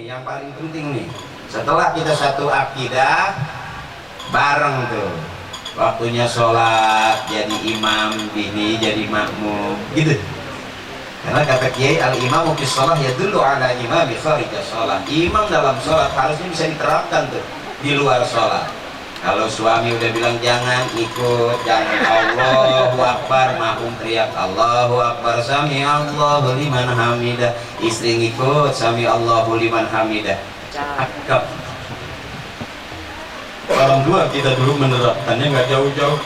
yang paling penting nih. Setelah kita satu akidah bareng tuh, waktunya sholat jadi imam, bini jadi makmum, gitu. Karena kata Kiai, al-imamu fi sholah yadullu ala imami kharija sholah. Imam dalam sholat harusnya bisa diterapkan tuh di luar sholat. Kalau suami udah bilang jangan ikut, jangan Allahu Akbar, makmum teriak Allahu Akbar, sami Allahu liman hamidah, istri ngikut sami Allahu liman hamidah. Cakep. Orang tua kita dulu menerapkannya nggak jauh-jauh,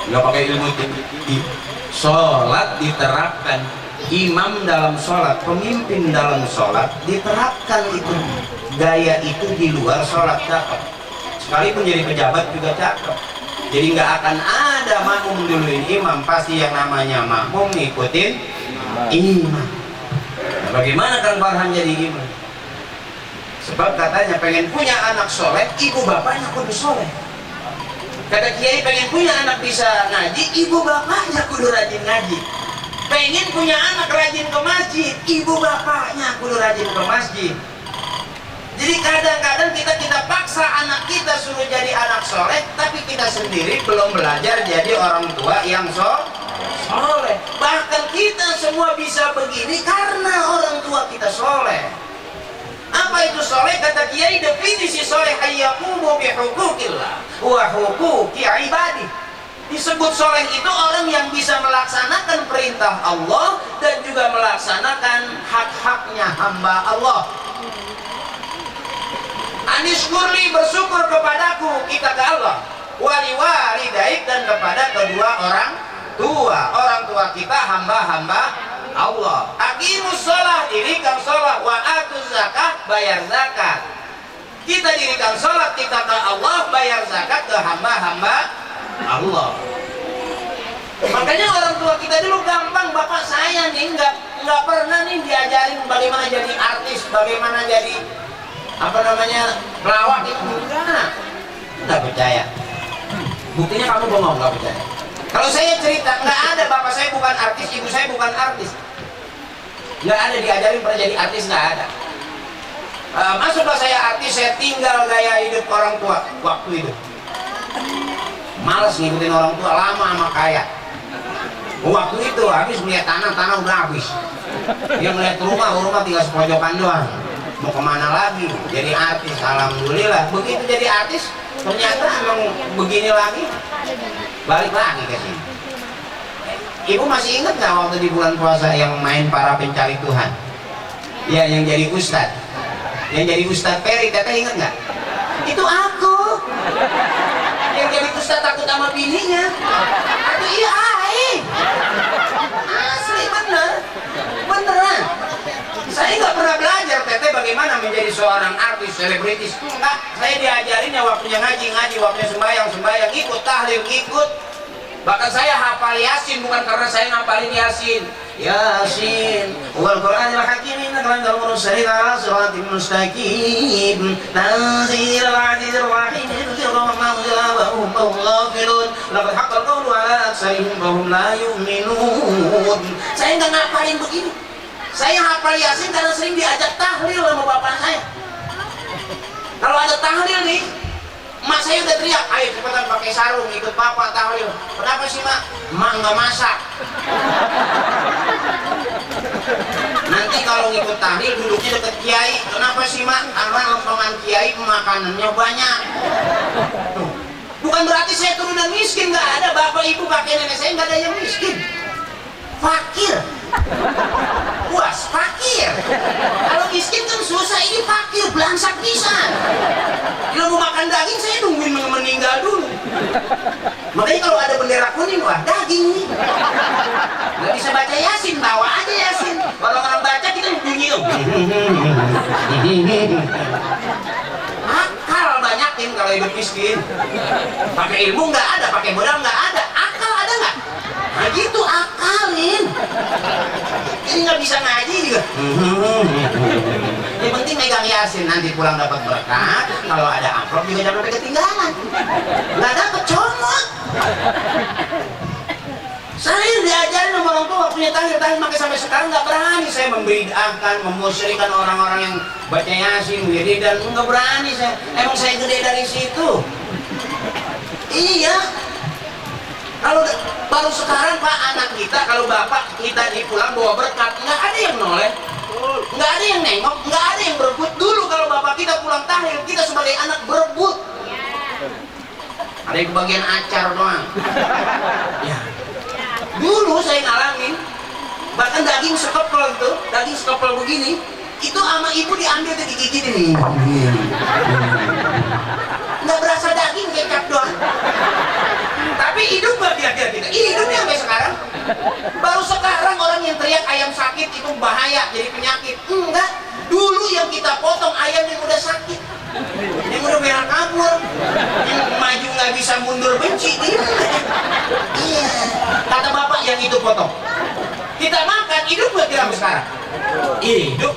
nggak pakai ilmu tinggi. Sholat diterapkan, imam dalam sholat, pemimpin dalam sholat diterapkan itu, gaya itu di luar sholat. Cakep. Sekalipun jadi pejabat juga cakep. Jadi nggak akan ada makmum duluin imam, pasti yang namanya makmum ngikutin imam. Nah, bagaimana Kang Farhan jadi imam? Sebab katanya pengen punya anak soleh, ibu bapaknya kudu soleh. Kata Kiai pengen punya anak bisa ngaji, ibu bapaknya kudu rajin ngaji. Pengen punya anak rajin ke masjid, ibu bapaknya kudu rajin ke masjid. Jadi kadang-kadang kita paksa anak kita suruh jadi anak soleh, tapi kita sendiri belum belajar jadi orang tua yang soleh. Bahkan kita semua bisa begini karena orang tua kita soleh. Apa itu soleh? Kata Kiai, definisi soleh hayyaqumu bihukukillah wa hukuki ibadi. Disebut soleh itu orang yang bisa melaksanakan perintah Allah dan juga melaksanakan hak-haknya hamba Allah. Anishkurli, bersyukur kepadaku, kita ke Allah, wali walidaik, dan kepada kedua orang tua kita, hamba-hamba Allah. Aqimus sholah, dirikan sholat, wa atuz zakat, bayar zakat. Kita dirikan sholat, kita ke Allah, bayar zakat ke hamba-hamba Allah. Makanya orang tua kita dulu gampang. Bapak saya nih nggak pernah nih diajarin bagaimana jadi artis, bagaimana jadi pelawak itu. Nggak percaya. Buktinya kamu bohong, nggak percaya. Kalau saya cerita, nggak ada, bapak saya bukan artis, ibu saya bukan artis, nggak ada diajarin pernah jadi artis, nggak ada. Masuklah saya artis, saya tinggal gaya hidup orang tua waktu itu. Males ngikutin orang tua, lama sama kaya. Waktu itu habis melihat tanah udah habis. Dia melihat rumah tinggal sepojokan doang. Mau kemana lagi? Jadi artis, alhamdulillah. Begitu jadi artis, ternyata emang begini lagi. Balik lagi ke sini. Ibu masih ingat nggak waktu di bulan puasa yang main para pencari Tuhan? Ya, yang jadi ustad. Yang jadi Ustadz Ferry, teteh ingat nggak? Itu aku. Yang jadi ustad takut sama bininya. Aduh, iya, asli beneran. Saya nggak pernah belajar teteh bagaimana menjadi seorang artis, selebritis. Enggak, saya diajarin ya waktunya ngaji, waktunya sembahyang, ikut tahlil, ikut. Bahkan saya hafal Yasin bukan karena saya ngapalin Yasin. Yasin wal Qur'anil Hakim, innaka lanal mursalin ala siratim mustaqim, tanzilal azizir rahim, laqad haqqal qawlu ala aksarihim wa hum la yu'minun. Saya nggak ngapalin begini. Saya hafal Yasin karena sering diajak tahlil sama bapak saya. Kalau ada tahlil nih, mak saya udah teriak, ayo cepetan pakai sarung ikut bapak tahlil. Kenapa sih mak? Mak nggak masak. Nanti kalau ngikut tahlil duduknya deket kiai. Kenapa sih mak? Karena lompongan kiai makanannya banyak. Tuh. Bukan berarti saya turunan miskin, nggak ada. Bapak ibu kakek nenek saya nggak ada yang miskin. Fakir. Puas, fakir. Kalau miskin kan susah, ini fakir, belangsak pisan. Kalau mau makan daging saya nungguin meninggal dulu. Makanya kalau ada bendera kuning, wah daging nih. Nggak bisa baca Yasin, bawa aja Yasin. Kalau orang baca kita bunyi tuh. Akal banyakin kalau hidup miskin. Pakai ilmu nggak ada, pakai modal nggak ada. Akal ada nggak? Nah gitu, akalin. Ini nggak bisa ngaji juga. Yang penting megang Yasin, nanti pulang dapat berkah. Kalau ada amplop juga jangan sampai ketinggalan. Nggak dapet comot. Saya diajarin sama orang tua punya tahlil, makanya sampai sekarang nggak berani saya membedakan, memusyrikan orang-orang yang baca yasin, wiridan, nggak berani saya. Emang saya gede dari situ. Iya. Kalau baru sekarang Pak, anak kita, kalau bapak kita pulang bawa berkat, nggak ada yang noleh, nggak ada yang nengok, nggak ada yang berebut. Dulu kalau bapak kita pulang tahlil, kita sebagai anak berebut. Ada yang kebagian acar doang. Ya. Dulu saya ngalamin, bahkan daging sekepel itu, daging sekepel begini, itu sama ibu diambil tuh digigit ini. Nggak berasa daging, kecap doang. Tapi hidup nggak dia kita? Hidupnya sampai sekarang. Baru sekarang orang yang teriak ayam sakit itu bahaya, jadi penyakit. Enggak. Dulu yang kita potong ayam yang udah sakit, yang udah merah kabur, yang maju nggak bisa mundur benci. Iya. Kata bapak yang itu potong. Kita makan, hidup nggak kita sekarang? Hidup.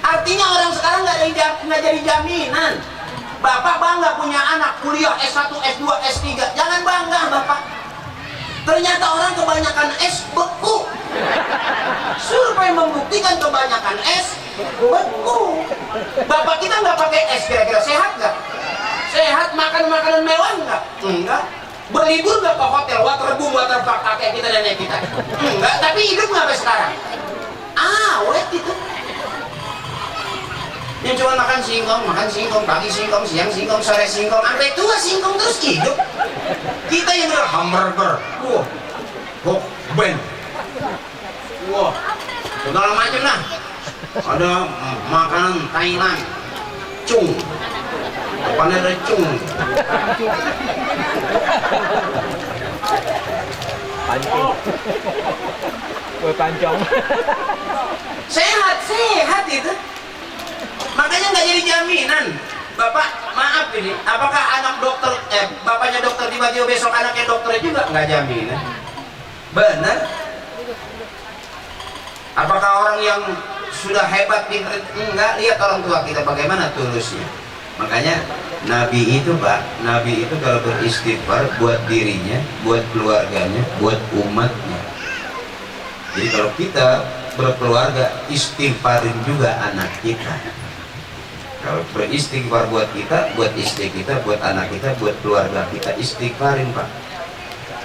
Artinya orang sekarang nggak jadi jaminan. Bapak bangga punya anak kuliah S1, S2, S3. Jangan bangga bapak. Ternyata orang kebanyakan S beku. Survei membuktikan kebanyakan S beku. Bapak kita nggak pakai S, kira-kira sehat nggak? Sehat, makan makanan mewah nggak? Enggak. Berlibur nggak ke hotel, waterboom, waterpark kakek kita dan nenek kita? Enggak. Tapi hidup nggak sampai sekarang? Awet itu. Yang cuma makan singkong, pagi singkong, siang singkong, sore singkong, sampai tua singkong terus hidup. Kita yang udah hamburger, ben, segala macam lah. Ada makanan Thailand, cung, depannya ada cung. Pancong. Pancong. Sehat itu. Makanya nggak jadi jaminan. Bapak, maaf ini, apakah anak dokter, bapaknya dokter tiba-tiba besok anaknya dokter juga? Nggak jaminan. Benar. Apakah orang yang sudah hebat pintar? Enggak. Lihat orang tua kita bagaimana tulusnya. Makanya Nabi itu Pak, Nabi itu kalau beristighfar buat dirinya, buat keluarganya, buat umatnya. Jadi kalau kita berkeluarga, istighfarin juga anak kita. Kalau beristighfar buat kita, buat istri kita, buat anak kita, buat keluarga kita, istighfarin Pak.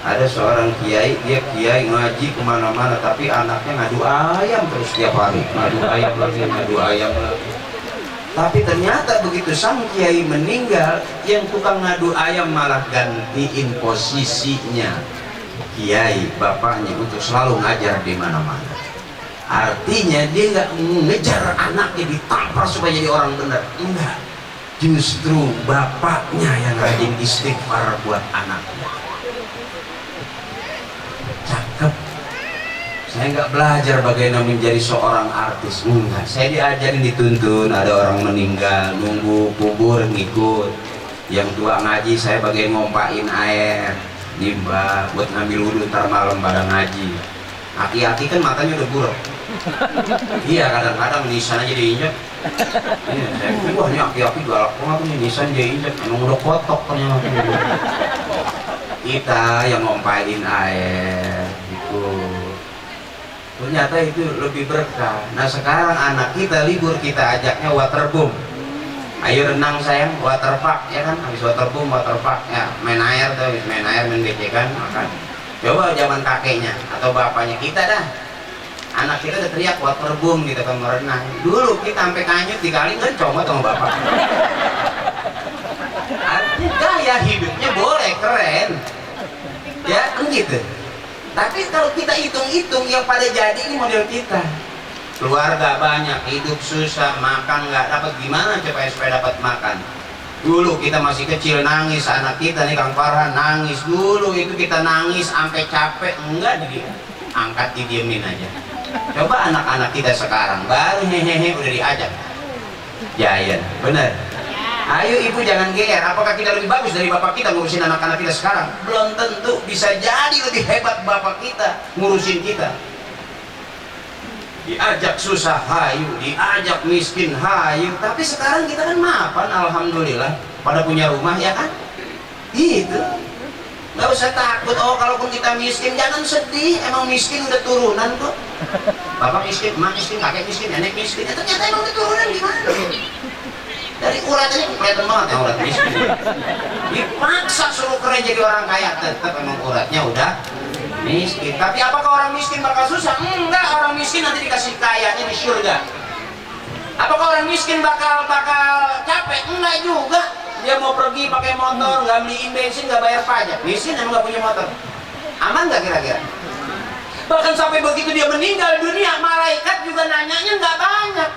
Ada seorang kiai, dia kiai ngaji kemana-mana, tapi anaknya ngadu ayam terus tiap hari, ngadu ayam lagi. Tapi ternyata begitu sang kiai meninggal, yang tukang ngadu ayam malah gantiin posisinya kiai bapaknya untuk selalu ngajar di mana-mana. Artinya dia nggak mengejar anaknya ditampar supaya jadi orang benar, enggak. Justru bapaknya yang rajin istighfar buat anaknya. Cakep. Saya nggak belajar bagaimana menjadi seorang artis, enggak. Saya diajarin dituntun, ada orang meninggal, nunggu kubur ngikut. Yang tua ngaji, saya bagian ngompain air, nimba buat ngambil wudhu ntar malam pada ngaji. Aki-aki kan matanya udah buruk. Iya, kadang-kadang nisan aja diinjak. Iya, saya pikir, wah ini aki-aki galak banget nih, nisan dia injak, emang udah kotok ternyata. Kita yang ngompain air gitu. Ternyata itu lebih berkah. Nah sekarang anak kita libur, kita ajaknya waterboom. Ayo renang sayang, waterpark ya kan, habis waterboom, waterpark ya, main air tuh, habis main air, main becekan, makan. Coba zaman kakeknya atau bapaknya kita dah, anak kita udah teriak waterboom gitu kan merenang. Dulu kita sampai kanyut dikali kan comot sama bapak. Artinya gaya hidupnya boleh keren, ya kan gitu. Tapi kalau kita hitung-hitung yang pada jadi ini model kita. Keluarga banyak, hidup susah, makan nggak dapat, gimana supaya dapat makan? Dulu kita masih kecil nangis, anak kita nih Kang Farhan nangis dulu, itu kita nangis sampai capek, enggak angkat didiemin aja. Coba anak-anak kita sekarang baru hehehe udah diajak Giant, bener. Ayo ibu jangan GR, apakah kita lebih bagus dari bapak kita ngurusin anak-anak kita sekarang? Belum tentu, bisa jadi lebih hebat bapak kita ngurusin kita. Diajak susah hayu, diajak miskin hayu. Tapi sekarang kita kan mapan, alhamdulillah, pada punya rumah ya kan? Gitu. Nggak usah takut. Oh, kalaupun kita miskin jangan sedih, emang miskin udah turunan kok. Bapak miskin, emak miskin, kakek miskin, nenek miskin, ternyata emang udah turunan gimana? Dari urat aja kelihatan banget ya urat miskin. Dipaksa suruh keren jadi orang kaya, tetap emang uratnya udah miskin. Tapi apakah orang miskin bakal susah? Enggak, orang miskin nanti dikasih kayanya di surga. Apakah orang miskin bakal capek? Enggak juga. Dia mau pergi pakai motor, nggak beliin bensin, nggak bayar pajak. Miskin emang nggak punya motor. Aman nggak kira-kira? Bahkan sampai begitu dia meninggal dunia, malaikat juga nanyanya nggak banyak.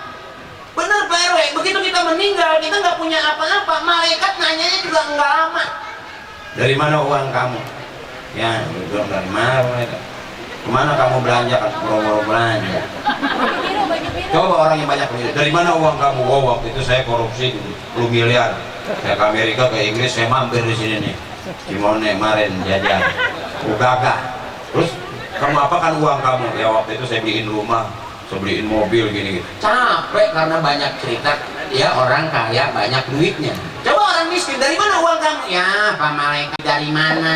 Bener Pak RW, begitu kita meninggal, kita nggak punya apa-apa, malaikat nanyanya juga nggak lama. Dari mana uang kamu? Ya, bilang dari mana mereka? Kemana kamu belanja? Kan boro-boro belanja. Coba orang yang banyak duit. Dari mana uang kamu? Oh, waktu itu saya korupsi 10 miliar. Saya ke Amerika, ke Inggris, saya mampir di sini nih. Cimone kemarin jajan. Gagah. Terus kamu apakan uang kamu? Ya waktu itu saya beliin rumah, saya beliin mobil gini-gini. Capek karena banyak cerita. Ya orang kaya banyak duitnya. Coba orang miskin, dari mana uang kamu? Ya Pak Malaikat, dari mana?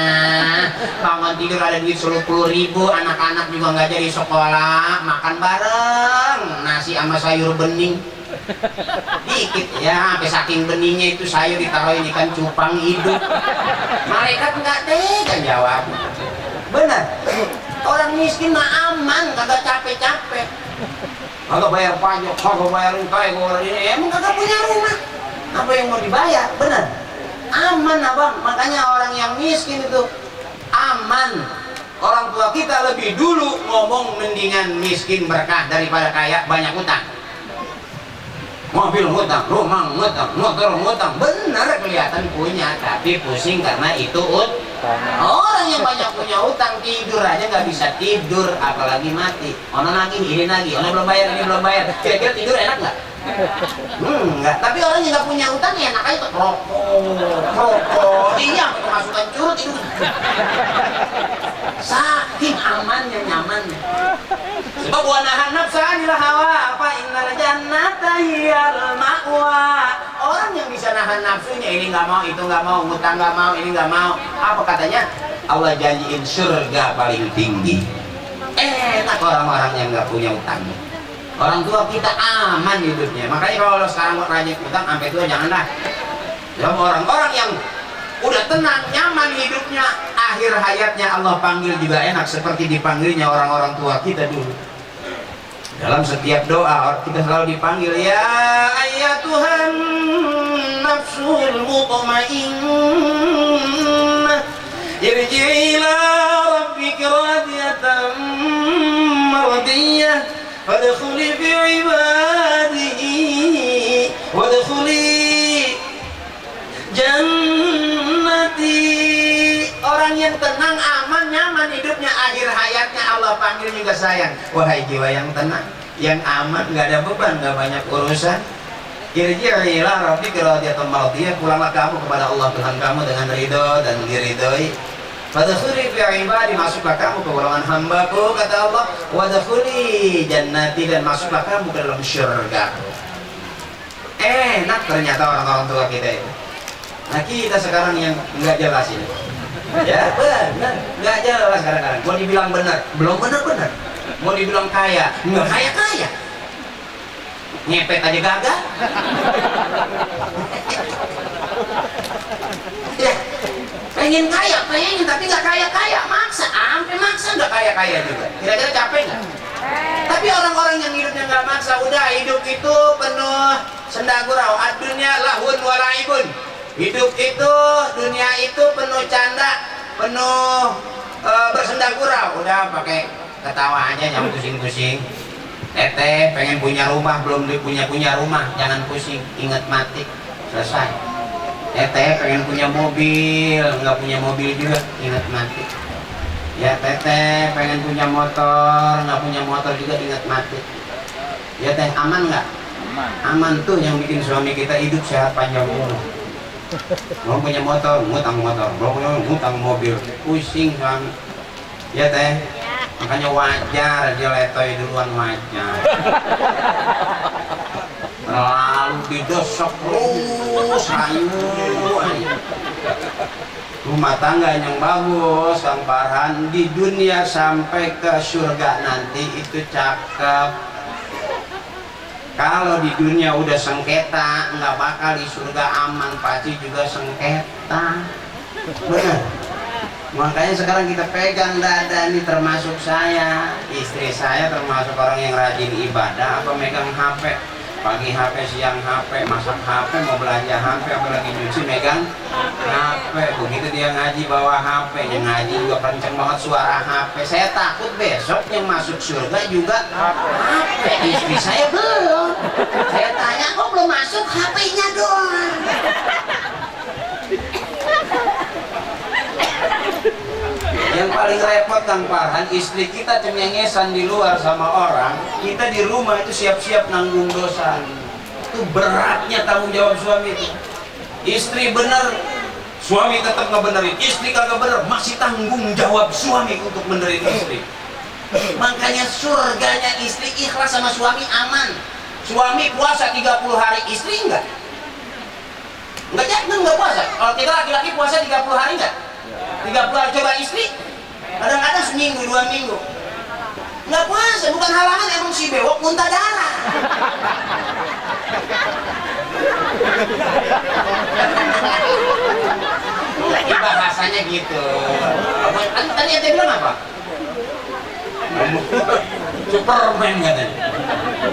Bangun tidur ada duit 10.000, anak-anak juga nggak jadi sekolah, makan bareng, nasi sama sayur bening. Dikit ya, sampai saking beningnya itu sayur ditaruhin ikan cupang hidup. Malaikat nggak tega jawab. Benar. Orang miskin mah aman, kagak capek-capek. Kagak bayar pajak, kagak bayar kayak ini, emang kagak punya rumah. Apa yang mau dibayar? Benar. Aman abang. Makanya orang yang miskin itu aman. Orang tua kita lebih dulu ngomong mendingan miskin berkah daripada kaya banyak utang. Mobil ngutang, rumah ngutang, motor ngutang, benar kelihatan punya, tapi pusing karena itu orang yang banyak punya utang tidur aja nggak bisa tidur, apalagi mati. Ono lagi, ini lagi, ono belum bayar, ini belum bayar. Kira-kira tidur enak nggak? Enggak. Tapi orang yang nggak punya utang ya enak aja tuh rokok. Iya, kemasukan curut itu. Saking amannya, nyamannya. Sebab wa nahan nafsa 'anil hawa fa innal jannata hiyal ma'wa. Orang yang bisa nahan nafsunya, ini nggak mau, itu nggak mau, ngutang nggak mau, ini nggak mau. Apa katanya? Allah janjiin surga paling tinggi. Enak orang-orang yang nggak punya utang. Orang tua kita aman hidupnya. Makanya kalau sekarang mau rajin utang sampai tua janganlah. Sebab orang-orang yang udah tenang, nyaman hidupnya, akhir hayatnya Allah panggil juga enak seperti dipanggilnya orang-orang tua kita dulu. Dalam setiap doa kita selalu dipanggil, ya ayyatuhan nafsul mutmainnah irji'i ila rabbika radiyatan mardiyah fadkhuli fi ibadihi wadkhuli jannati. Orang yang tenang, aman, nyaman hidupnya, akhir hayatnya Allah panggil juga sayang. Wahai jiwa yang tenang, yang aman, nggak ada beban, nggak banyak urusan. Irji'i ila rabbika radiyatan mardiyah, pulanglah kamu kepada Allah Tuhan kamu dengan ridho dan diridhoi. Fadkhuli fi ibadi, masuklah kamu ke golongan hambaku kata Allah. Wadkhuli jannati, dan masuklah kamu ke dalam syurga. Enak ternyata orang-orang tua kita itu. Nah kita sekarang yang nggak jelas ini. Ya benar, nggak jelas kadang-kadang. Mau dibilang benar, belum benar-benar. Mau dibilang kaya, nggak kaya-kaya. Ngepet aja gagal. Ya, pengen kaya, pengen, tapi nggak kaya-kaya, maksa, sampai maksa nggak kaya-kaya juga. Kira-kira capek nggak? Tapi orang-orang yang hidupnya nggak maksa, udah hidup itu penuh senda gurau. Ad-dunya lahun wa laibun. Hidup itu, dunia itu penuh canda, penuh bersenda gurau. Udah pakai ketawa aja, jangan pusing-pusing. Teteh pengen punya rumah, belum punya rumah, jangan pusing, ingat mati, selesai. Teteh pengen punya mobil, nggak punya mobil juga, ingat mati. Ya teteh pengen punya motor, nggak punya motor juga, ingat mati. Ya teh, aman nggak? Aman tuh yang bikin suami kita hidup sehat panjang umur. Belum punya motor, ngutang motor, belum punya ngutang mobil, pusing suami. Ya teh, makanya wajar dia letoy duluan, wajar. Lalu didosok terus, ayo. Rumah tangga yang bagus Kang Farhan, di dunia sampai ke surga nanti itu cakep. Kalau di dunia udah sengketa, nggak bakal di surga aman, pasti juga sengketa. Benar. Makanya sekarang kita pegang dada, ini termasuk saya, istri saya termasuk orang yang rajin ibadah. Apa megang HP, pagi HP, siang HP, masak HP, mau belanja HP, apalagi nyuci megang HP. Begitu dia ngaji bawa HP, yang ngaji juga kenceng banget suara HP. Saya takut besok yang masuk surga juga HP. Istri saya belum. Saya tanya, kok belum masuk, HP-nya doang. Yang paling repot Kang Farhan, istri kita cengengesan di luar sama orang, kita di rumah itu siap-siap nanggung dosa. Itu beratnya tanggung jawab suami itu. Istri bener, suami tetap ngebenerin. Istri kagak bener, masih tanggung jawab suami untuk benerin istri. Makanya surganya istri ikhlas sama suami aman. Suami puasa 30 hari, istri enggak. Enggak puasa. Kalau kita laki-laki puasa 30 hari enggak? 30 hari, coba istri kadang-kadang seminggu, 2 minggu nggak puasa, bukan halangan, emang si bewok muntah darah. Lagi bahasanya gitu. Tadi ente bilang apa? Superman katanya.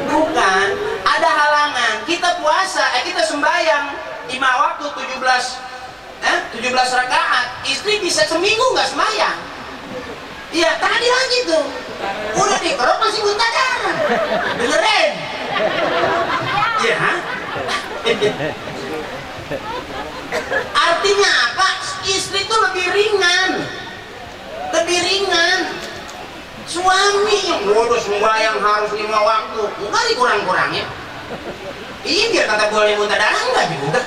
Bukan, ada halangan. Kita puasa, kita sembahyang 5 waktu 17 rakaat, istri bisa seminggu nggak sembahyang. Iya, tadi lagi tuh udah dikerok masih muntah darah. Dengerin. Iya, artinya apa? Istri tuh lebih ringan. Suami yang bodoh sembahyang harus 5 waktu, enggak dikurang-kurangin. Iya, biar kata boleh muntah darah enggak juga.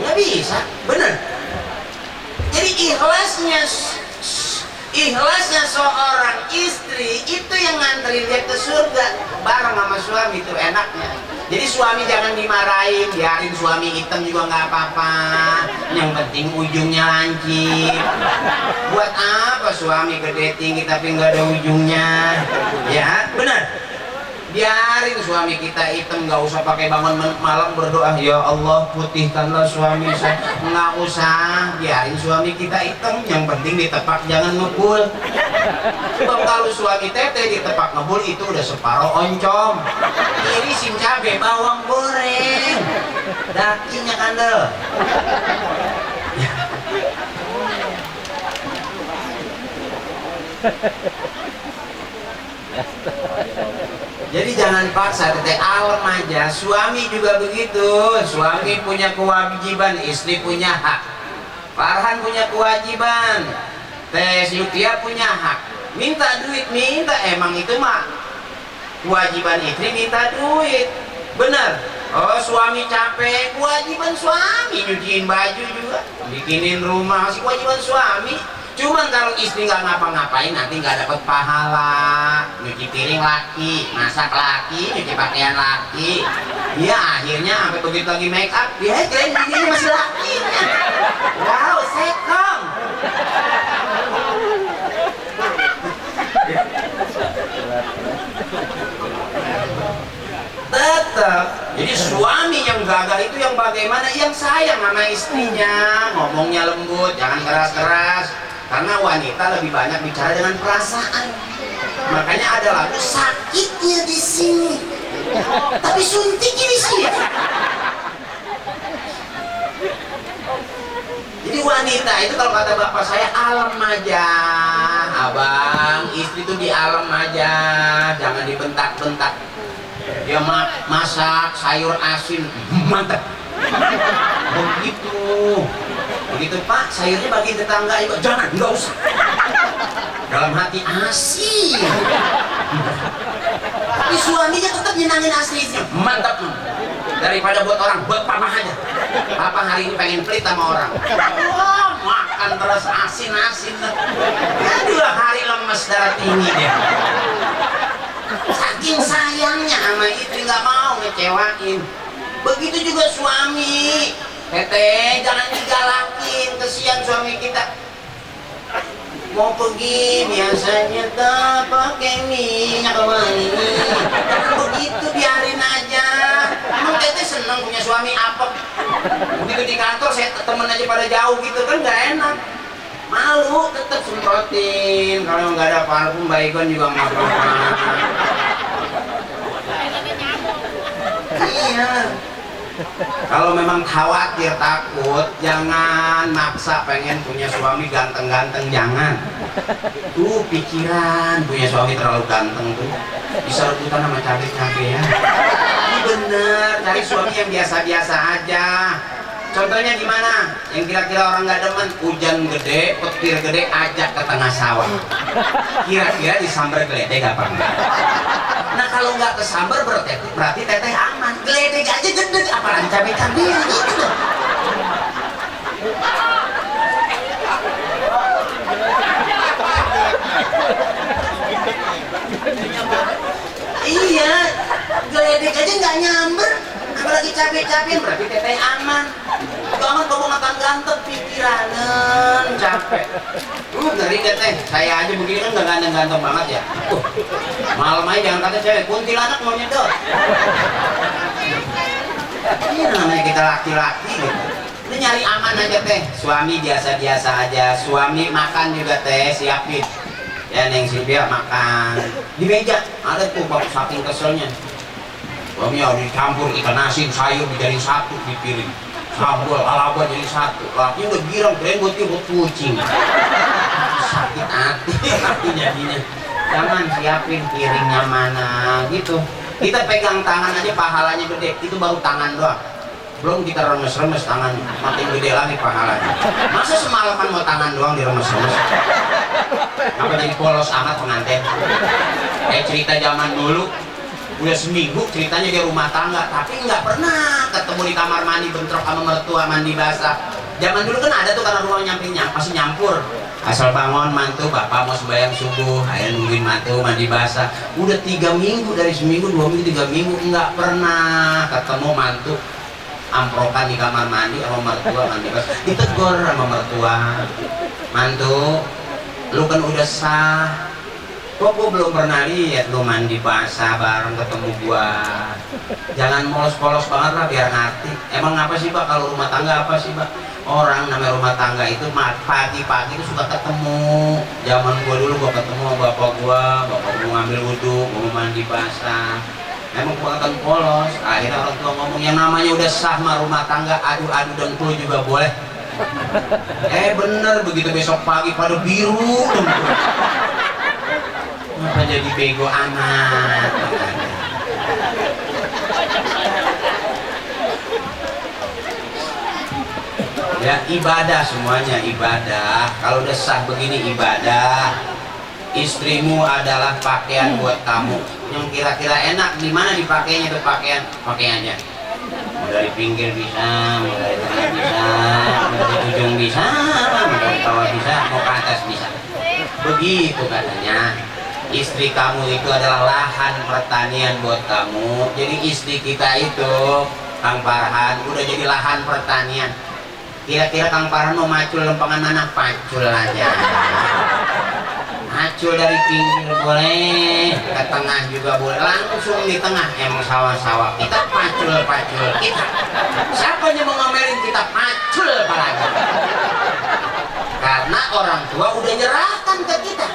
Nggak bisa, bener. Jadi ikhlasnya seorang istri itu yang nganterin dia ke surga bareng sama suami, itu enaknya. Jadi suami jangan dimarahin, biarin suami hitam juga nggak apa-apa, yang penting ujungnya lancip. Buat apa suami gede tinggi tapi nggak ada ujungnya? Ya benar, biarin suami kita hitam, nggak usah pakai bangun malam berdoa ya Allah putihkanlah suami saya, nggak usah. Biarin suami kita hitam, yang penting ditepak jangan ngebul. Sebab kalau suami tete ditepak ngebul itu udah separuh oncom. Irisin cabai bawang goreng, dagingnya kandel. Jadi jangan paksa, teteh alam aja. Suami juga begitu. Suami punya kewajiban, istri punya hak. Farhan punya kewajiban, Teh Yutia punya hak. Minta duit, minta. Emang itu mah kewajiban istri minta duit. Bener. Oh suami capek, kewajiban suami. Nyuciin baju juga, bikinin rumah, masih kewajiban suami. Cuman kalau istri nggak ngapa-ngapain nanti nggak dapat pahala. Nyuci piring laki, masak laki, nyuci pakaian laki. Ya akhirnya sampai begitu lagi make up, dia kirain dirinya masih laki. Wow, sekong. Tetap. Jadi suami yang gagal itu yang bagaimana? Yang sayang sama istrinya, ngomongnya lembut, jangan keras-keras. Karena wanita lebih banyak bicara dengan perasaan. Makanya ada lagu sakitnya di sini, tapi suntiknya di sini. Jadi wanita itu kalau kata bapak saya alam aja, abang, istri itu di alam aja, jangan dibentak-bentak. Dia masak sayur asin, mantap. Begitu Pak, sayurnya bagi tetangga, jangan, nggak usah. Dalam hati asin. Tapi suaminya tetap nyenangin aslinya, mantap. Daripada buat orang, buat papa aja. Papa hari ini pengen pelit sama orang. Wah, makan terus asin-asin. Ya 2 hari lemes, darah tinggi dia. Saking sayangnya sama istri, nggak mau ngecewain. Begitu juga suami. Teteh jangan digalakin, kesian suami kita. Mau pergi biasanya tak pakai minyak wangi. Jangan begitu, biarin aja. Emang teteh seneng punya suami apa? Begitu di kantor saya temen aja pada jauh gitu kan nggak enak. Malu, tetap semprotin. Kalau nggak ada parfum baygon juga nggak apa-apa. Iya. Kalau memang khawatir takut, jangan maksa pengen punya suami ganteng-ganteng, jangan. Tuh pikiran punya suami terlalu ganteng tuh bisa rebutan sama cabai-cabai ya. Ini bener, cari suami yang biasa-biasa aja. Contohnya gimana? Yang kira-kira orang nggak demen, hujan gede, petir gede, ajak ke tengah sawah. Kira-kira disambar geledek apa enggak? Nah kalau nggak kesambar berarti teteh aman. Geledek aja gede, apalagi cabai-cabai gitu. Iya, geledek aja nggak nyamber, apalagi cabai-cabai berarti teteh aman. Jangan kamu makan ganteng, pikiranan capek. Ngeri teteh, saya aja begini kan nggak ganteng-ganteng banget ya. Malam aja jangan kata cewek, kuntilanak mau nyedot. Ini namanya kita laki-laki gitu. Ini nyari aman aja teh, suami biasa-biasa aja, suami makan juga teh siapin. Ya Neng Silvia makan di meja ada tuh bapak saking keselnya. Suami harus dicampur ikan asin sayur dijadiin satu di piring. Sambal alaba jadi satu. Lakinya udah girang keren buat kucing. Sakit hati jadinya. Jangan siapin piringnya mana gitu. Kita pegang tangan aja pahalanya gede, itu baru tangan doang. Belum kita remes-remes tangan, makin gede lagi pahalanya. Masa semalaman mau tangan doang diremes-remes? Apa jadi polos amat pengantin? Cerita zaman dulu, udah seminggu ceritanya di rumah tangga, tapi nggak pernah ketemu di kamar mandi bentrok sama mertua mandi basah. Zaman dulu kan ada tuh karena rumah pasti nyampur. Asal bangun mantu, bapak mau sembahyang subuh, ayah nungguin mantu mandi basah. Udah 3 minggu, dari seminggu, 2 minggu, 3 minggu nggak pernah ketemu mantu amprokan di kamar mandi sama mertua mandi basah. Ditegur sama mertua, mantu, lu kan udah sah. Kok gua belum pernah lihat lu mandi basah bareng ketemu gua. Jangan polos-polos banget lah biar ngerti. Emang apa sih Pak kalau rumah tangga apa sih Pak? Orang namanya rumah tangga itu pagi-pagi itu suka ketemu. Zaman gua dulu gua ketemu sama bapak gua ngambil wudhu, mau mandi basah. Emang gua akan polos. Akhirnya orang tua ngomong yang namanya udah sah mah rumah tangga adu-adu dengkul juga boleh. Bener begitu besok pagi pada biru dengkul. Kenapa jadi bego amat? Ya ibadah semuanya ibadah. Kalau udah sah begini ibadah. Istrimu adalah pakaian buat kamu. Yang kira-kira enak di mana dipakainya tuh pakaiannya. Mau dari pinggir bisa, mau dari tengah bisa, mau dari ujung bisa, mau dari bawah bisa, mau ke atas bisa. Begitu katanya. Istri kamu itu adalah lahan pertanian buat kamu. Jadi istri kita itu Kang Farhan udah jadi lahan pertanian. Kira-kira Kang Farhan mau macul lempengan mana? Pacul aja. Macul dari pinggir boleh, ke tengah juga boleh, langsung di tengah emang sawah-sawah. Kita pacul kita. Siapa yang mau ngomelin kita pacul apalagi? Karena orang tua udah nyerahkan ke kita.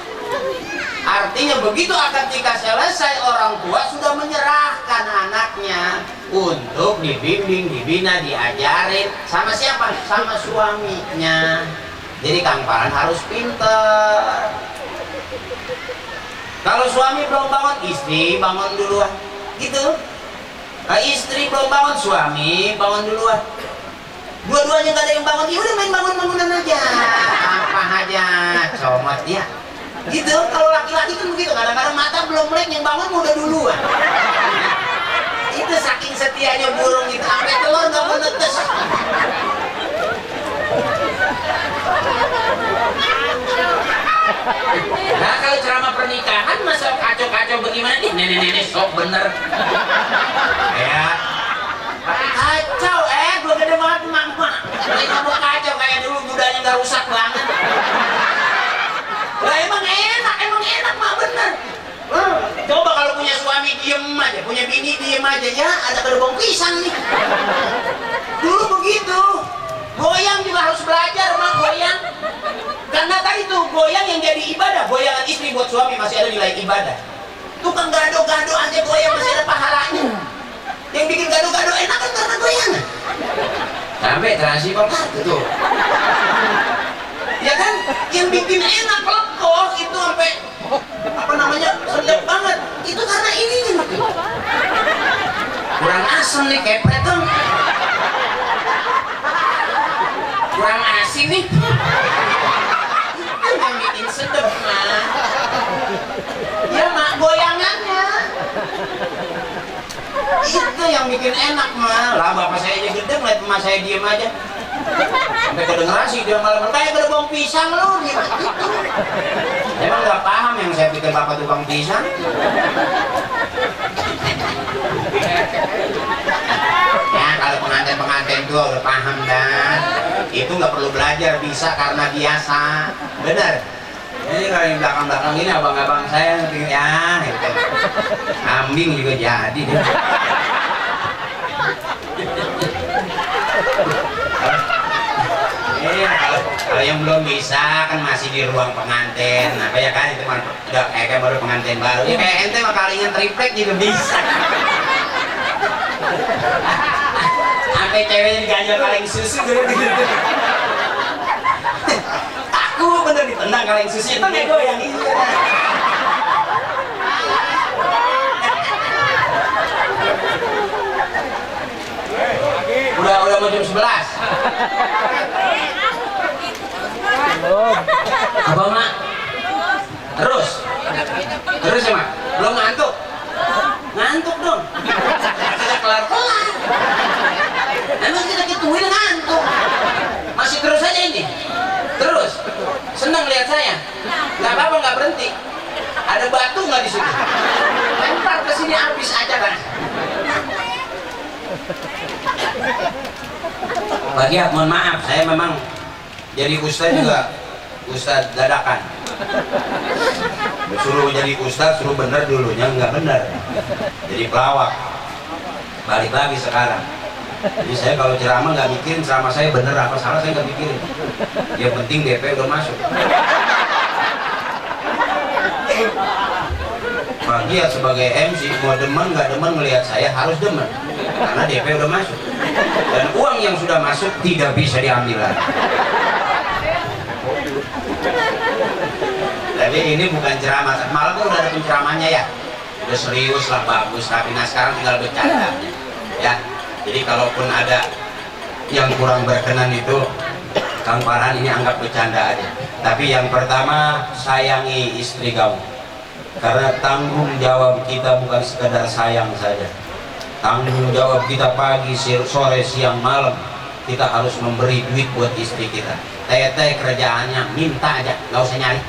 Artinya begitu ketika selesai orang tua sudah menyerahkan anaknya untuk dibimbing, dibina, diajarin sama siapa? Sama suaminya. Jadi Kang Farhan harus pinter. Kalau suami belum bangun, istri bangun duluan. Gitu. Istri belum bangun, suami bangun duluan. Dua-duanya gak ada yang bangun, ya udah main bangun-bangunan aja. Apa aja, comot ya. Gitu, kalau laki-laki kan begitu, kadang-kadang mata belum melek yang bangun udah duluan. Itu saking setianya burung itu, sampai telur gak menetes. Nah kalau ceramah pernikahan masa kacau-kacau bagaimana nih, nenek-nenek sok bener. Ya kacau, gue gede banget mama. diem aja, punya bini diem aja, ya ada gerbong pisang nih. Dulu begitu. Goyang juga harus belajar mah goyang. Karena tadi tuh goyang yang jadi ibadah, goyangan istri buat suami masih ada nilai ibadah. Tukang gado-gado aja goyang masih ada pahalanya. Yang bikin gado-gado enak kan karena goyangan. Sampai terasi kartu tuh. Ya kan, yang bikin enak lekoh itu sampai apa namanya sedap banget. Itu karena ini nih. Kurang asem nih kepret dong. Kurang asin nih. Itu yang bikin sedap mah. Ya mak goyangannya. Itu yang bikin enak mah. Lah bapak saya aja gede ngeliat emak saya diem aja. Sampai kedengeran sih dia malam kayak gerbong pisang lu gitu. Emang nggak paham yang saya pikir bapak tukang pisang. Ya kalau pengantin tua udah paham dah. Itu nggak perlu belajar, bisa karena biasa. Bener. Ini kalau yang belakang-belakang ini abang-abang saya ya gitu. Kambing juga jadi deh. Kalau yang belum bisa kan masih di ruang pengantin, apa ya kan itu kan udah kayak baru pengantin baru. Ya kayak ente mah kalingan triplek juga bisa. Sampai ceweknya diganjel kaleng susu gitu. Aku bener ditendang kaleng susu itu nggak goyang itu. Udah mau jam 11. Apa mak? Terus ya mak? Belum ngantuk? Ngantuk dong. Kita kelar-kelar. Emang kita gituin ngantuk. Masih terus aja ini. Terus. Senang lihat saya. Nggak apa-apa nggak berhenti. Ada batu nggak di situ? Lempar ke sini habis aja kan. Bagi ya, mohon maaf, saya memang jadi ustaz juga ustaz dadakan. Suruh jadi ustaz, suruh bener dulunya nggak bener. Jadi pelawak. Balik lagi sekarang. Jadi saya kalau ceramah nggak mikirin ceramah saya bener apa salah, saya nggak mikirin. Yang penting DP udah masuk. Bagi ya sebagai MC, mau demen nggak demen ngelihat saya harus demen. Karena DP udah masuk. Dan uang yang sudah masuk tidak bisa diambil lagi. Tapi ini bukan ceramah, malam kan udah ada penceramahnya ya, udah serius lah, bagus. Tapi nah sekarang tinggal bercanda ya. Jadi kalaupun ada yang kurang berkenan itu Kang Farhan ini anggap bercanda aja. Tapi yang pertama, sayangi istri kamu, karena tanggung jawab kita bukan sekedar sayang saja. Tanggung jawab kita pagi, sore, siang, malam. Kita harus memberi duit buat istri kita. Tete kerjaannya minta aja, nggak usah nyari.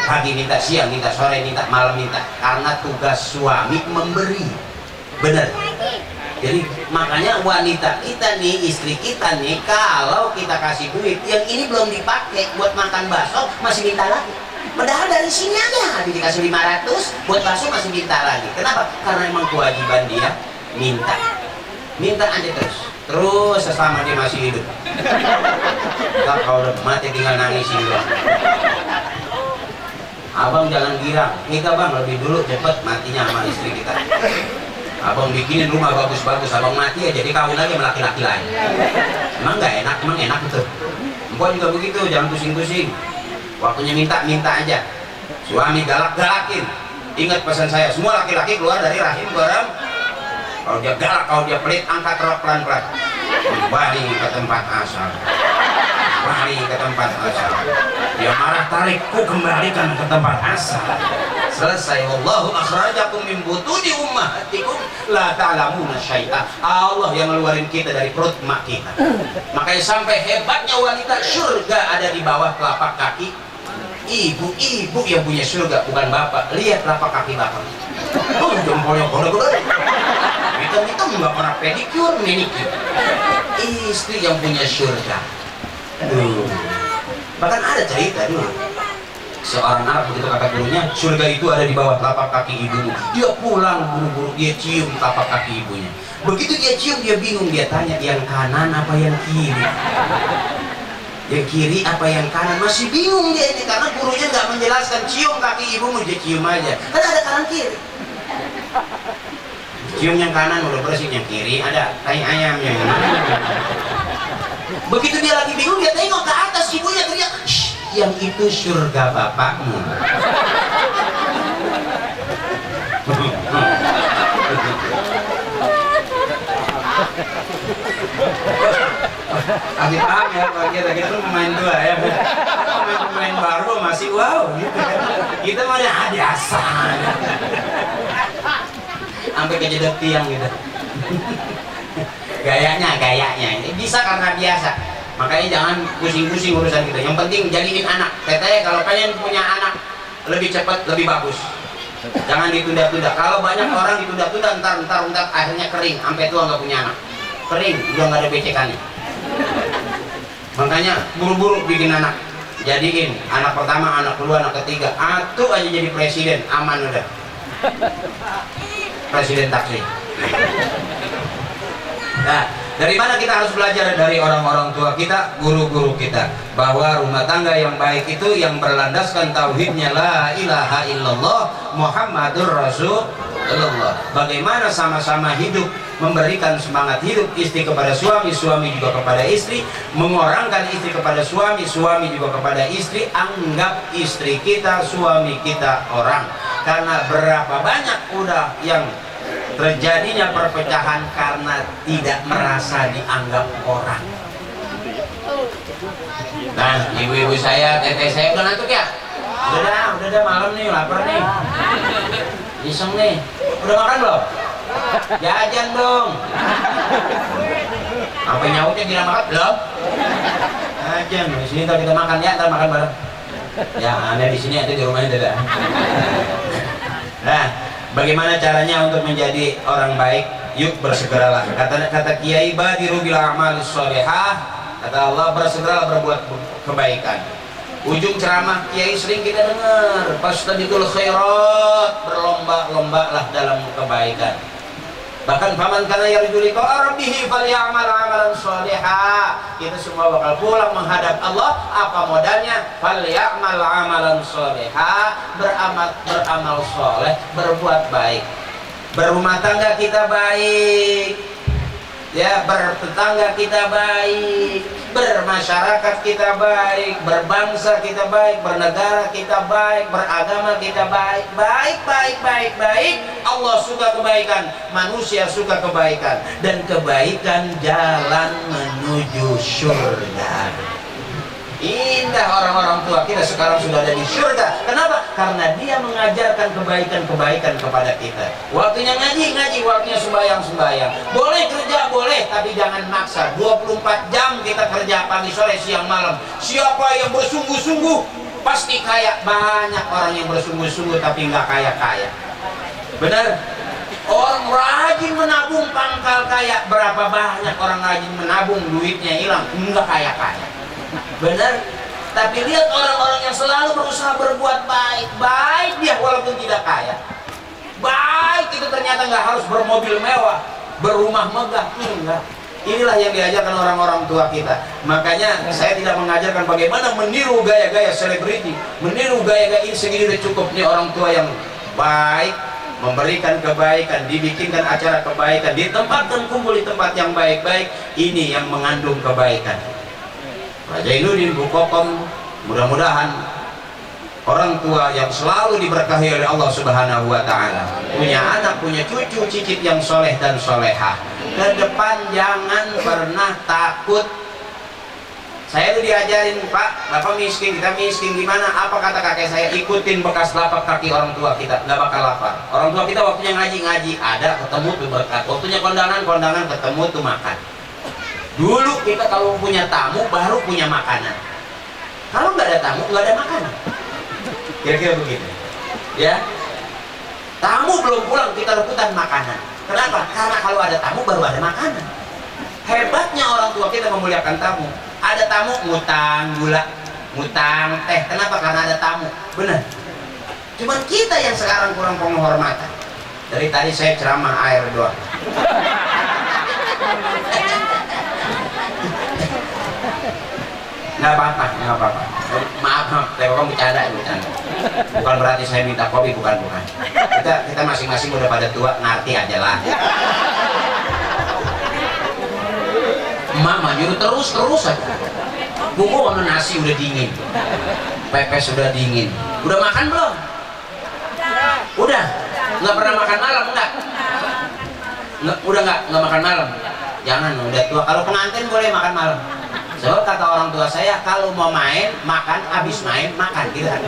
Pagi minta, siang minta, sore minta, malam minta. Karena tugas suami memberi. Bener. Jadi makanya wanita kita nih, istri kita nih, kalau kita kasih duit, yang ini belum dipakai buat makan bakso, masih minta lagi. Padahal dari sini aja habis dikasih 500 buat bakso masih minta lagi. Kenapa? Karena emang kewajiban dia minta aja terus selama dia masih hidup. Kalau udah mati tinggal nangis juga. Abang jangan girang, kita bang lebih dulu cepet matinya sama istri kita. Abang bikinin rumah bagus-bagus, abang mati ya jadi kawin lagi sama laki-laki lain. Emang nggak enak, emang enak betul. Empok juga begitu, jangan pusing-pusing. Waktunya minta aja. Suami galak-galakin. Ingat pesan saya, semua laki-laki keluar dari rahim garam. Kalau dia galak, kalau dia pelit, angkat rok pelan-pelan. Kembali ke tempat asal. Kembali ke tempat asal. Dia marah, tarikku kembalikan ke tempat asal. Selesai. Wallahu akhrajakum min butuni ummahatikum la ta'lamuna syai'a. Allah yang ngeluarin kita dari perut mak kita. Makanya sampai hebatnya wanita, surga ada di bawah telapak kaki ibu yang punya surga, bukan bapak. Lihat telapak kaki bapak. Oh, jempolnya gede-gede. Hitam-hitam nggak pernah pedicure, manicure. Istri yang punya surga. Bahkan ada cerita dulu. Seorang anak begitu kata gurunya, surga itu ada di bawah telapak kaki ibumu. Dia pulang buru-buru, dia cium telapak kaki ibunya. Begitu dia cium, dia bingung, dia tanya yang kanan apa yang kiri, yang kiri apa yang kanan. Masih bingung dia ini karena gurunya nggak menjelaskan. Cium kaki ibumu, dia cium aja, kan ada kanan kiri. Cium yang kanan udah bersih, yang kiri ada tai ayam yang mana. Begitu dia lagi bingung, dia tengok ke atas, ibunya teriak, yang itu surga bapakmu. Kasih paham ya, kita tuh pemain tua ya, pemain baru masih wow gitu kan. Kita mah biasa sampai kejedot tiang gitu. Gayanya bisa karena biasa. Makanya jangan pusing-pusing urusan kita. Yang penting jadiin anak. Teteh kalau pengen punya anak lebih cepat lebih bagus. Jangan ditunda-tunda. Kalau banyak orang ditunda-tunda, entar akhirnya kering, sampai tua nggak punya anak. Kering, udah nggak ada becekannya. Makanya buru-buru bikin anak. Jadiin anak pertama, anak kedua, anak ketiga. Atuh aja jadi presiden, aman udah. Presiden taksi. Nah, dari mana kita harus belajar? Dari orang-orang tua kita, guru-guru kita, bahwa rumah tangga yang baik itu yang berlandaskan tauhidnya la ilaha illallah Muhammadur Rasulullah. Bagaimana sama-sama hidup, memberikan semangat hidup, istri kepada suami, suami juga kepada istri, mengorangkan istri kepada suami, suami juga kepada istri. Anggap istri kita, suami kita orang. Karena berapa banyak udah yang terjadinya perpecahan karena tidak merasa dianggap orang. Nah, ibu-ibu saya, teteh saya udah ngantuk ya? Udah dah malam nih, lapar nih, iseng nih. Udah makan belum? Jajan dong. Sampai nyautnya bilang makan belum? Jajan. Di sini kalau kita makan ya, ntar makan bareng. Ya, aneh di sini atau di rumahnya tidak. Nah, bagaimana caranya untuk menjadi orang baik? Yuk bersegeralah. Kata Kiai Badiru bil a'malis sholihah, kata Allah, bersegeralah berbuat kebaikan. Ujung ceramah Kiai sering kita dengar, fastabiqul khairat, berlomba-lomba lah dalam kebaikan. Bahkan faman kana yarju liqa'a rabbih falyamal 'amalan sholiha. Kita semua bakal pulang menghadap Allah. Apa modalnya? Falyamal 'amalan sholiha, beramal soleh, berbuat baik. Berumah tangga kita baik, ya, bertetangga kita baik, bermasyarakat kita baik, berbangsa kita baik, bernegara kita baik, beragama kita baik. Baik. Allah suka kebaikan, manusia suka kebaikan, dan kebaikan jalan menuju surga. Indah orang-orang tua kita sekarang sudah ada di surga. Kenapa? Karena dia mengajarkan kebaikan-kebaikan kepada kita. Waktunya ngaji, waktunya sembahyang. Boleh kerja, boleh, tapi jangan maksa. 24 jam kita kerja, pagi, sore, siang, malam. Siapa yang bersungguh-sungguh pasti kaya. Banyak orang yang bersungguh-sungguh tapi nggak kaya-kaya. Benar? Orang rajin menabung pangkal kaya. Berapa banyak orang rajin menabung, duitnya hilang, nggak kaya-kaya. Benar? Tapi lihat orang-orang yang selalu berusaha berbuat baik dia walaupun tidak kaya. Baik itu ternyata nggak harus bermobil mewah, berumah megah, enggak. Inilah yang diajarkan orang-orang tua kita. Makanya saya tidak mengajarkan bagaimana meniru gaya-gaya selebriti, meniru gaya-gaya ini. Segini udah cukup nih orang tua yang baik, memberikan kebaikan, dibikinkan acara kebaikan, ditempatkan kumpul di tempat yang baik-baik. Ini yang mengandung kebaikan. Pak Jainuddin, Bu Kokom, mudah-mudahan orang tua yang selalu diberkahi oleh Allah Subhanahu wa Ta'ala, punya anak, punya cucu, cicit yang soleh dan solehah. Ke depan jangan pernah takut. Saya itu diajarin, Pak, Bapak miskin, kita miskin gimana? Apa kata kakek saya? Ikutin bekas lapak kaki orang tua kita, nggak bakal lapar. Orang tua kita waktunya ngaji, ada ketemu tuh berkat. Waktunya kondangan, ketemu tuh makan. Dulu kita kalau punya tamu baru punya makanan. Kalau nggak ada tamu nggak ada makanan. Kira-kira begitu. Ya. Tamu belum pulang kita rebutan makanan. Kenapa? Karena kalau ada tamu baru ada makanan. Hebatnya orang tua kita memuliakan tamu. Ada tamu ngutang gula. ngutang teh. Kenapa? Karena ada tamu. Benar. Cuman kita yang sekarang kurang penghormatan. Dari tadi saya ceramah air doang. Nggak apa-apa, nggak apa-apa. Maaf, saya kok bercanda. Bukan berarti saya minta kopi, bukan. Kita masing-masing udah pada tua, ngerti aja lah. Mama nyuruh terus aja. Bumbu sama nasi udah dingin, pepes sudah dingin. Udah makan belum? Udah. Nggak pernah makan malam, enggak? Udah nggak makan malam. Jangan, udah tua. Kalau pengantin boleh makan malam. So, kata orang tua saya, kalau mau main, makan, habis main, makan, gitu kan.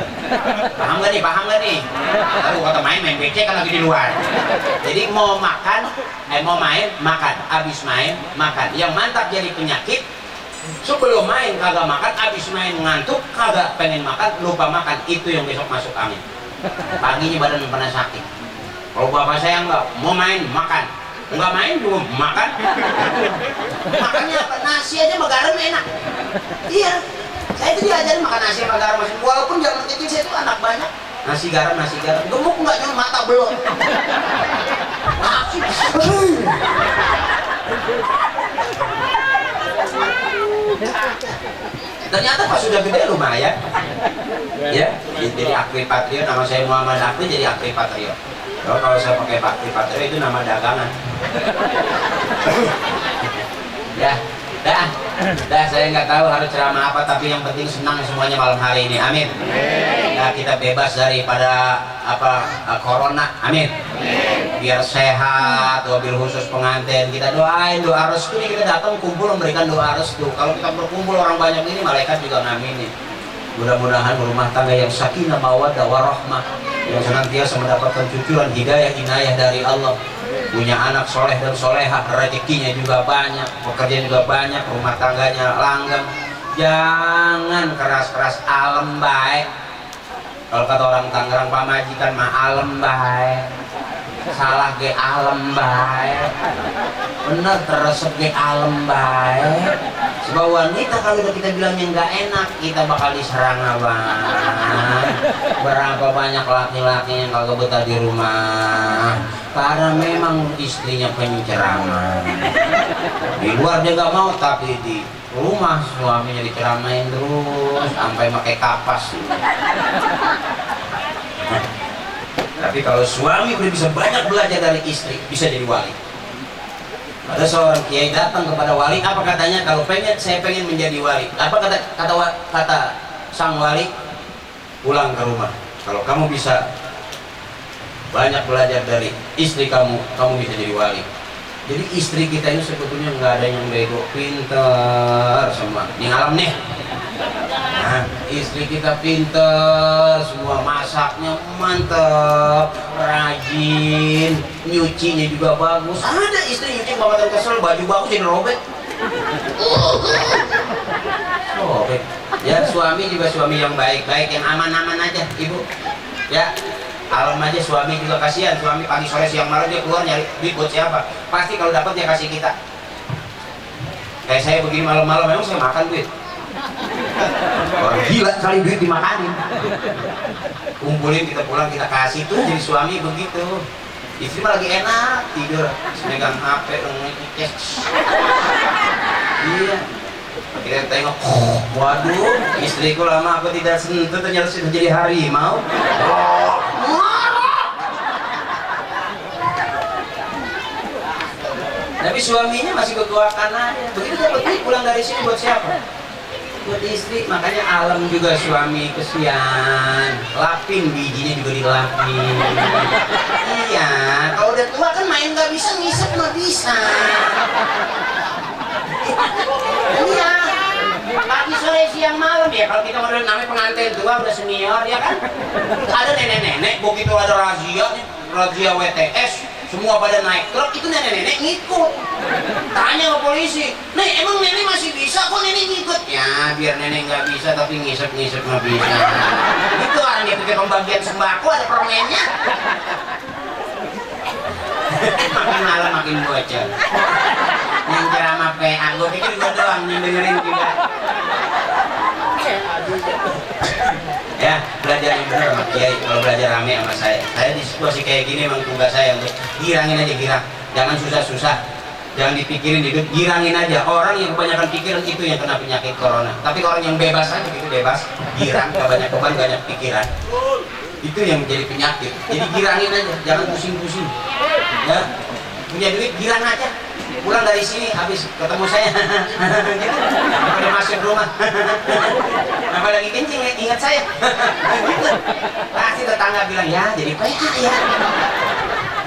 Paham gak nih? Kalau kata main becek kan lagi di luar. Jadi mau makan, mau main, makan, habis main, makan. Yang mantap jadi penyakit, sebelum main kagak makan, habis main ngantuk, kagak pengen makan, lupa makan. Itu yang besok masuk angin. Paginya badan pernah sakit. Kalau bapak saya enggak, mau main, makan. Enggak main juga makan. Makannya apa? Nasi aja sama garam enak. Iya, saya itu diajarin makan nasi sama garam. Walaupun zaman kecil saya itu anak banyak. Nasi garam, gemuk enggak, cuma mata belok. Ternyata pas sudah gede lumayan. Ya, jadi Akri Patrio. Nama saya Muhammad Akri, jadi Akri Patrio. Kalau saya pakai Akri Patrio itu nama dagangan. Dah saya nggak tahu harus ceramah apa, tapi yang penting senang semuanya malam hari ini. Amin. Nah, kita bebas daripada corona. Amin. Biar sehat. Wabil khusus pengantin, kita doain doa restu. Kita datang kumpul memberikan doa restu. Kalau kita berkumpul orang banyak ini, malaikat juga ngaminin. Mudah-mudahan rumah tangga yang sakinah mawaddah warahmah, yang senantiasa mendapatkan cucuran hidayah inayah dari Allah, punya anak soleh dan solehah, rezekinya juga banyak, pekerjaan juga banyak, rumah tangganya langgeng. Jangan keras-keras, alam baik. Kalau kata orang Tangerang, pamajikan mah alam baik, salah ge alam baik, bener teresep ge alam baik. Sebab wanita kalau udah kita bilangnya nggak enak, kita bakal diserang abang. Berapa banyak laki-laki yang kagak betah di rumah karena memang istrinya penceramah. Di luar dia nggak mau, tapi di rumah suaminya diceramain terus sampai pakai kapas. Tapi kalau suami udah bisa banyak belajar dari istri, bisa jadi wali. Ada seorang kiai datang kepada wali, apa katanya? Kalau saya pengen menjadi wali. Apa kata sang wali? Pulang ke rumah. Kalau kamu bisa banyak belajar dari istri kamu bisa jadi wali. Jadi istri kita ini sebetulnya nggak ada yang bego, pinter semua. Di alam nih. Nah, istri kita pinter, semua masaknya mantep, rajin, nyucinya juga bagus. Ada istri nyuci babatan kesel, baju bagus jadi robek. Robek. Ya, suami juga suami yang baik-baik, yang aman-aman aja, ibu. Ya, alam aja suami juga kasihan. Suami pagi sore siang malam dia keluar nyari duit buat siapa? Pasti kalau dapat dia kasih kita. Kayak saya begini malam-malam, memang saya makan duit. Orang gila kali duit dimakanin. Kumpulin, kita pulang kita kasih tuh. Jadi suami begitu. Istri mah lagi enak tidur, megang HP, ngecek. Iya. Kita tengok, waduh, istriku lama aku tidak sentuh, ternyata sudah jadi harimau. Tapi suaminya masih kegoakan aja. Begitu dapat duit pulang dari sini buat siapa? Buat istri. Makanya alam juga suami kesian, lapin bijinya juga dilapin. Iya, kalau udah tua kan main nggak bisa, ngisep nggak bisa. Iya, pagi sore siang malam ya. Kalau kita model namanya pengantin tua udah senior ya kan. Ada nenek-nenek begitu ada razia WTS, semua pada naik truk, itu nenek-nenek ngikut. Tanya ke polisi, "Nek, emang nenek masih bisa? Kok nenek ngikut?" Ya, biar nenek nggak bisa tapi ngisep-ngisep nggak bisa. Itu orang dia pikir pembagian sembako ada permennya. Makin malam makin bocor. Yang ceramah PA, gue pikir gue doang yang dengerin juga. Ya, belajar yang benar sama kiai. Kalau belajar rame sama saya di situasi kayak gini emang tugas saya untuk girangin aja, girang. Jangan susah-susah, jangan dipikirin hidup, girangin aja. Orang yang kebanyakan pikiran itu yang kena penyakit corona. Tapi orang yang bebas aja gitu, bebas, girang, gak banyak beban, gak banyak pikiran, itu yang menjadi penyakit. Jadi girangin aja, jangan pusing-pusing. Ya, punya duit girang aja. Pulang dari sini habis ketemu saya gitu, udah masuk rumah apa lagi kencing ingat saya gitu. Pasti tetangga bilang ya jadi PA ya,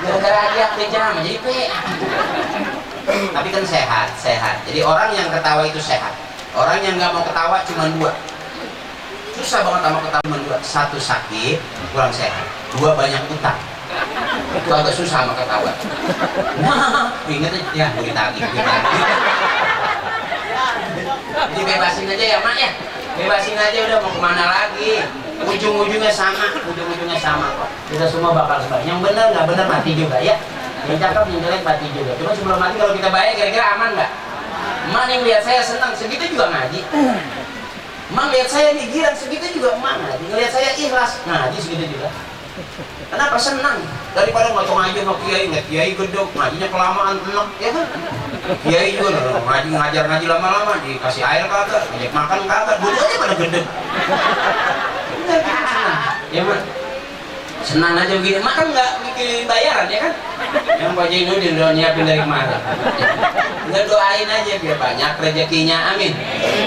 gara-gara dia kencing jadi PA. Tapi kan sehat. Jadi orang yang ketawa itu sehat. Orang yang nggak mau ketawa cuma dua. Susah banget sama ketawa cuma dua. Satu sakit kurang sehat, dua banyak utang. Itu agak susah sama ketawa. Nah, inget ya, mau ditagih. Jadi bebasin aja ya mak ya, bebasin aja, udah mau kemana lagi? Ujung-ujungnya sama kok. Kita semua bakal sebaik. Yang benar nggak benar mati juga ya. Yang cakep yang jelek mati juga. Cuma sebelum mati kalau kita baik kira-kira aman nggak? Emak yang lihat saya senang segitu juga ngaji. Emak lihat saya digirang segitu juga emak ngaji. Ngelihat saya ikhlas ngaji segitu juga. Kenapa senang? Daripada nggak ngaji sama kiai, nggak kiai gedok, ngajinya kelamaan enak, ya kan? Kiai juga ngaji lama-lama, dikasih air kagak, ngajak makan kagak, dua-duanya pada gedek. Bener gitu senang, ya man? Senang aja begini, makan nggak bikin bayaran ya kan? Yang Pak Jainuddin udah nyiapin dari kemarin. Tinggal doain aja biar banyak rezekinya, amin.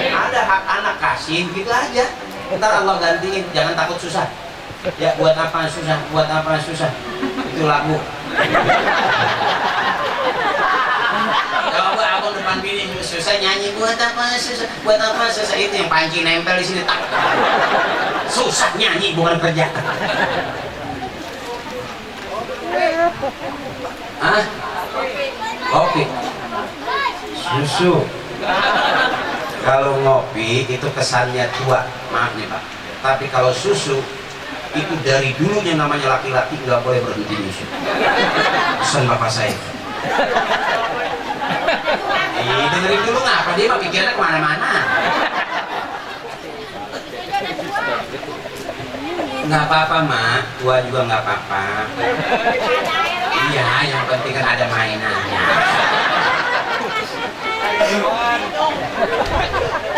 Ada hak anak kasih gitu aja. Ntar Allah gantiin, jangan takut susah. Ya buat apa susah, itu lagu. Coba abang depan bini susah nyanyi buat apa susah, itu yang panci nempel di sini tak. Susah nyanyi bukan kerja. Ah, kopi, susu. Kalau ngopi itu kesannya tua, maaf nih Pak. Tapi kalau susu itu dari dulunya namanya laki-laki nggak boleh berhenti nyusu. Pesan bapak saya. Dengerin dulu ngapa dia mah pikirnya kemana-mana. Nggak apa-apa mak, tua juga nggak apa-apa. Iya, yang penting kan ada mainannya.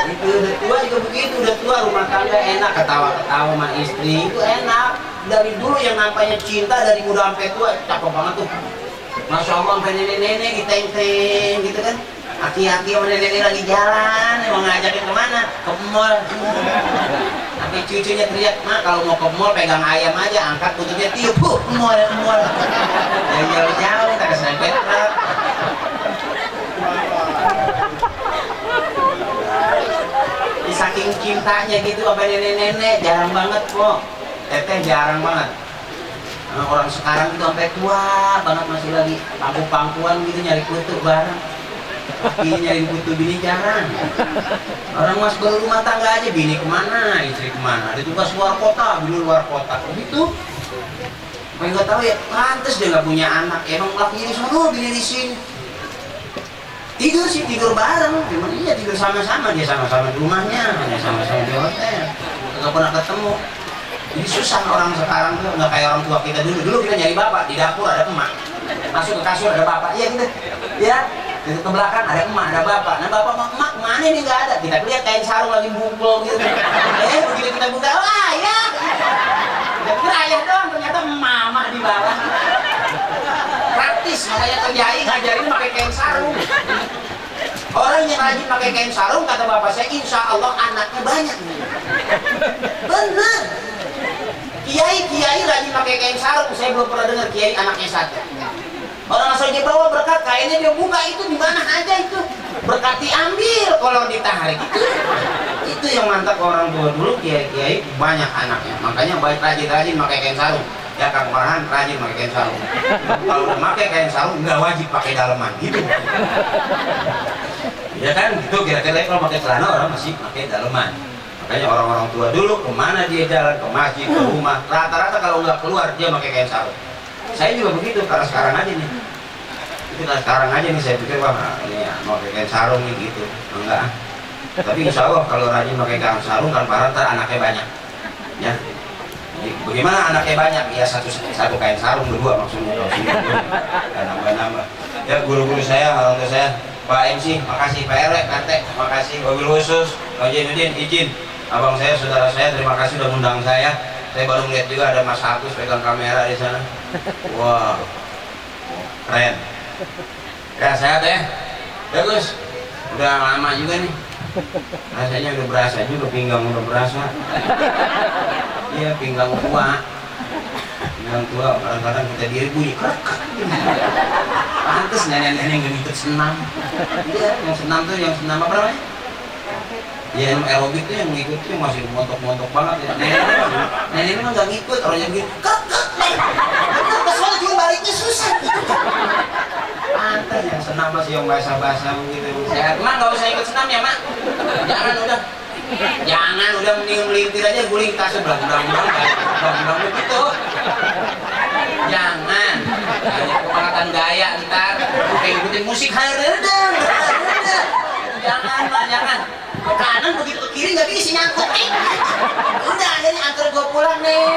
Itu udah tua juga begitu, udah tua rumah tangga enak, ketawa-ketawa sama istri itu enak. Dari dulu yang nampaknya cinta dari muda sampai tua cakep banget tuh. Masya Allah sampai nenek-nenek diteng-teng gitu kan. Aki-aki sama nenek-nenek lagi jalan, emang ngajakin kemana? Ke mall. Tapi cucunya teriak, mak kalau mau ke mall pegang ayam aja, angkat kutubnya tiup, mall. Yang jauh-jauh tak keserempet truk. Saking cintanya gitu apa nenek-nenek jarang banget kok. Teteh jarang banget. Orang sekarang itu sampai tua banget masih lagi pangku-pangkuan gitu nyari kutu bareng. Ini nyari kutu bini jarang. Orang mas baru rumah tangga aja, bini kemana, istri kemana, ada tugas luar kota, bini luar kota, begitu. Apa nggak tahu ya, pantes dia nggak punya anak. Emang lakinya di sana, bini di sini. Tidur sih, tidur bareng, cuman iya tidur sama-sama, dia sama-sama di rumahnya, hanya sama-sama di hotel, nggak pernah ketemu. Jadi susah orang sekarang tuh, nggak kayak orang tua kita dulu kita nyari bapak, di dapur ada emak, masuk ke kasur ada bapak, iya gitu, ya, ke belakang ada emak, ada bapak, nah bapak emak mana nih nggak ada, kita lihat kain sarung lagi bungkul gitu, begitu kita buka, wah ya, kita kira ayah doang, ternyata mama di bawah. Praktis, makanya terjadi ngajarin pakai kain sarung. Orang yang rajin pakai kain sarung kata bapak saya, insya Allah anaknya banyak. Benar. Kiai rajin pakai kain sarung, saya belum pernah dengar kiai anaknya satu. Orang asal dia bawa berkat, kainnya dia buka, itu di mana aja itu berkat diambil kalau ditarik itu yang mantap orang tua dulu. Kiai banyak anaknya, makanya baik rajin pakai kain sarung. Ya Kang Farhan rajin pakai kain sarung. Kalau udah pakai kain sarung nggak wajib pakai daleman gitu. Ya kan gitu, kira-kira kalau pakai celana orang masih pakai daleman. Makanya orang-orang tua dulu kemana dia jalan, ke masjid, ke rumah, rata-rata kalau nggak keluar dia pakai kain sarung. Saya juga begitu, karena sekarang aja nih. Itu karena sekarang aja nih saya pikir wah ini ya, mau pakai kain sarung nih gitu. Enggak. Tapi insya Allah kalau rajin pakai kain sarung kan Farhan ntar anaknya banyak. Ya. Jadi, bagaimana anaknya banyak? Ya satu kain sarung berdua maksudnya kalau sini nambah-nambah. Ya guru-guru saya, orang tua saya, Pak MC, makasih, Pak RW, RT, makasih, wabil khusus, Pak Jainuddin, izin, abang saya, saudara saya, terima kasih sudah undang saya. Saya baru melihat juga ada Mas Agus pegang kamera di sana. Wah, keren. Ya sehat ya, bagus. Udah lama juga nih. Rasanya udah berasa juga, pinggang udah berasa. Iya, pinggang tua. Pinggang tua, kadang-kadang kita diri bunyi krek. Pantes nenek-nenek yang ikut senam. Iya, yang senam tuh, yang senam apa namanya? Ya, yang aerobik tuh yang ngikut tuh masih montok-montok banget ya. Nenek mah nggak ngikut, orangnya begitu. Krek. Soalnya juga baliknya susah. Pantes yang senam masih yang basah-basah begitu. Sehat, Mak, nggak usah ikut senam ya, Mak. Jangan udah. Jangan, udah mending melintir aja, guling tasnya belang-belang begitu. Jangan. Hanya kepangatan gaya ntar. Kayak ikutin musik haredang. Jangan, Mak, jangan. Ke kanan begitu ke kiri nggak bisa nyangkut. Udah, akhirnya antar gua pulang nih.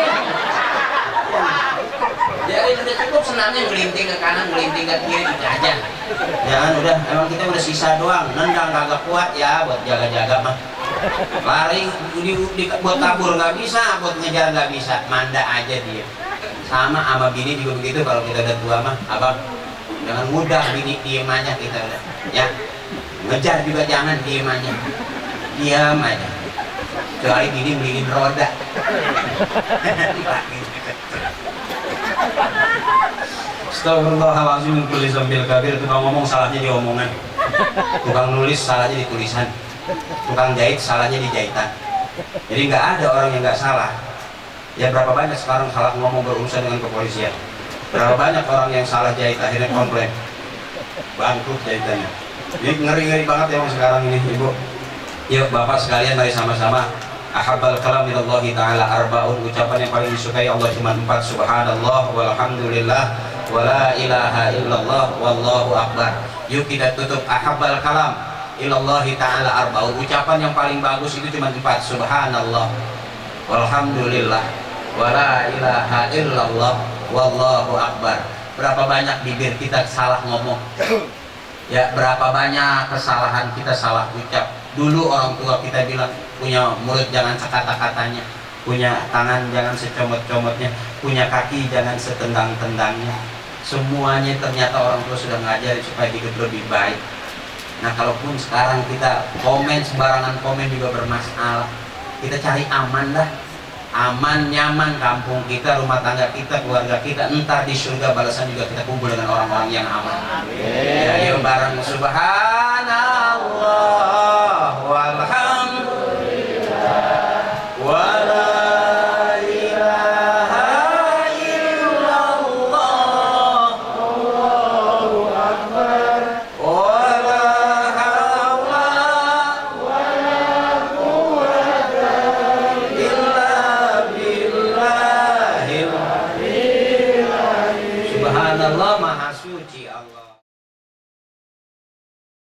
Jadi udah cukup senamnya ngelinting ke kanan, ngelinting ke kiri udah aja. Jangan, udah, emang kita udah sisa doang. Nendang kagak kuat ya buat jaga-jaga mah. Lari buat kabur nggak bisa, buat ngejar nggak bisa, manda aja dia. Sama bini juga begitu. Kalau kita udah tua mah, abang jangan mudah bini, diem aja kita udah. Ya, ngejar juga jangan, diem aja, diam aja. Kecuali bini beliin roda. Astagfirullahaladzim, tulis sambil kabir. Tukang ngomong salahnya di omongan, tukang nulis salahnya di tulisan, tukang jahit salahnya di jahitan. Jadi nggak ada orang yang nggak salah. Ya berapa banyak sekarang salah ngomong berurusan dengan kepolisian. Berapa banyak orang yang salah jahit akhirnya komplain, bangkrut jahitannya. Jadi ngeri-ngeri banget ya sekarang ini, Ibu. Yuk Bapak sekalian, mari sama-sama. Ahabbal kalam ilallahi ta'ala arba'un. Ucapan yang paling disukai Allah cuma 4. Subhanallah walhamdulillah wala ilaha illallah wallahu akbar. Yuk kita tutup. Ahabbal kalam ilallahi ta'ala arba'un. Ucapan yang paling bagus itu cuma 4. Subhanallah walhamdulillah wala ilaha illallah wallahu akbar. Berapa banyak bibir kita salah ngomong. Ya, berapa banyak kesalahan kita salah ucap. Dulu orang tua kita bilang, punya mulut jangan sekata-katanya, punya tangan jangan secomot-comotnya, punya kaki jangan setendang-tendangnya. Semuanya ternyata orang tua sudah ngajarin supaya hidup lebih baik. Nah, kalaupun sekarang kita komen sembarangan, komen juga bermasalah. Kita cari aman dah. Aman, nyaman kampung kita, rumah tangga kita, keluarga kita. Entar di surga balasan juga kita kumpul dengan orang-orang yang aman. Ya, barang subhan